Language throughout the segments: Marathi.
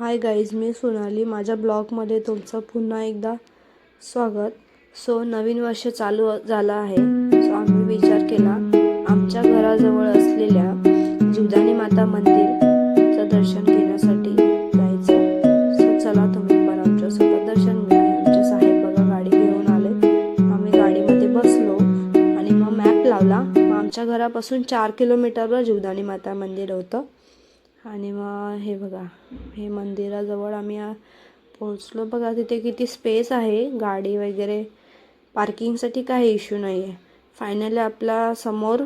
हाय गाईज, मी सोनाली. माझ्या ब्लॉगमध्ये तुमचं पुन्हा एकदा स्वागत. नवीन वर्ष चालू झालं आहे. आम्ही विचार केला आमच्या घराजवळ असलेल्या जीवदानी माता मंदिरचं दर्शन घेण्यासाठी जायचं. चला तुम्ही पण आमच्यासोबत दर्शन घ्या. आमचे साहेब बघा गाडी घेऊन आले. आम्ही गाडीमध्ये बसलो आणि मग मॅप लावला. आमच्या घरापासून 4 किलोमीटरवर जीवदानी माता मंदिर होतं. आणि मग हे बघा, हे मंदिराजवळ आम्ही पोहोचलो. बघा तिथे किती स्पेस आहे, गाडी वगैरे पार्किंगसाठी काही इश्यू नाही आहे. फायनली आपला समोर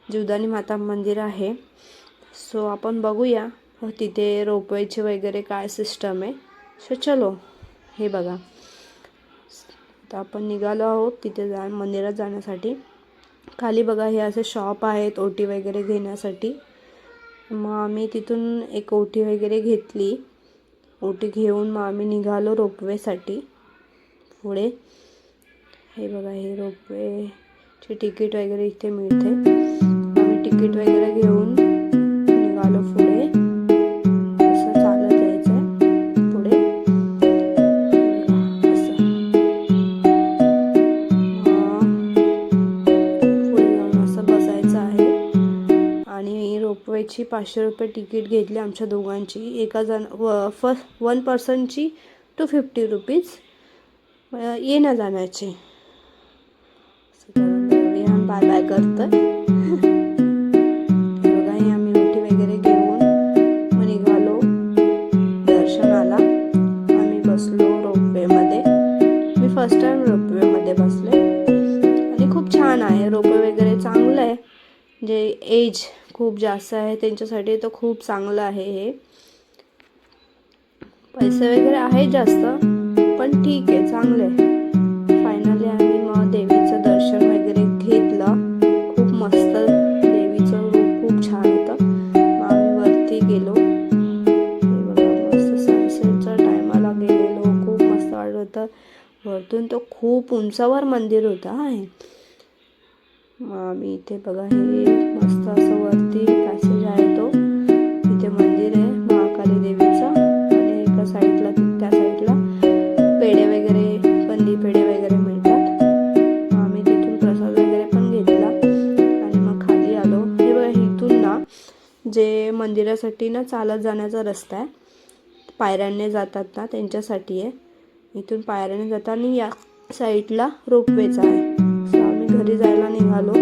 जीवदानी माता मंदिर आहे. आपण बघूया तिथे रोपवेची वगैरे काय सिस्टम आहे. चलो, हे बघा आता आपण निघालो आहोत तिथे मंदिरात जाण्यासाठी. खाली बघा हे असे शॉप आहेत ओटी वगैरे घेण्यासाठी. मग आम्ही तिथून एक ओटी वगैरे घेतली. ओटी घेऊन मग आम्ही निघालो रोपवेसाठी पुढे. हे बघा, हे रोपवेची तिकीट वगैरे इथे मिळते. आम्ही तिकीट वगैरे घेऊन निघालो पुढे. असं चालत जायचं आहे पुढे. असं पुढे जाऊन असं बसायचं आहे. आणि रोपवेची 500 रुपये तिकीट घेतली आमच्या दोघांची. एका जण वन पर्सनची 250 रुपीज येण्या जाण्याचे. बाय बाय करतं. बघा, हे आम्ही ओटी वगैरे घेऊन मग निघालो दर्शनाला. आम्ही बसलो रोपवेमध्ये. मी फर्स्ट टाइम रोपवेमध्ये बसले आणि खूप छान आहे. रोपवे वगैरे चांगलं आहे. जे एज खूप जास्त आहे त्यांच्यासाठी तर खूप चांगलं आहे हे. पैसे वगैरे आहे जास्त, पण ठीक आहे, चांगलं आहे. फायनली आम्ही मग देवीचं दर्शन वगैरे घेतलं. खूप मस्त देवीचं रूप खूप छान होतं. मग आम्ही वरती गेलो. हे बघा, मस्त सनसेटच्या टायमाला गेलेलो. खूप मस्त वाटत होतं. वरतून तो खूप उंचावर मंदिर होतं. आहे मग आम्ही इथे बघा, हे मस्त असं वरती पॅसेज आहे. तो इथे मंदिर आहे महाकाली देवीचं. आणि एका साईडला त्या साईडला पेढे वगैरे, कंदी पेढे वगैरे मिळतात. मग आम्ही तिथून प्रसाद वगैरे पण घेतला आणि मग खाली आलो. हे बघा, इथून ना जे मंदिरासाठी ना चालत जाण्याचा रस्ता आहे, पायऱ्यांनी जातात ना त्यांच्यासाठी आहे. इथून पायऱ्याने जातात आणि या साईडला रोपवेचा आहे. आम्ही घरी जायला निघालो.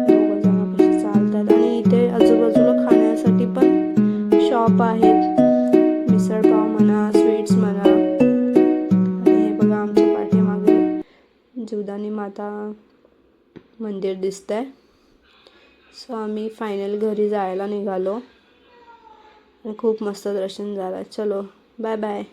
दोघं जण कसे चालतात. आणि इथे आजूबाजूला खाण्यासाठी पण शॉप आहेत. मिसळपाव म्हणा, स्वीट्स म्हणा. आणि हे बघा, आमच्या पाठीमागे जीवदानी माता मंदिर दिसतंय. आम्ही फायनल घरी जायला निघालो आणि खूप मस्त दर्शन झालं. चलो, बाय बाय.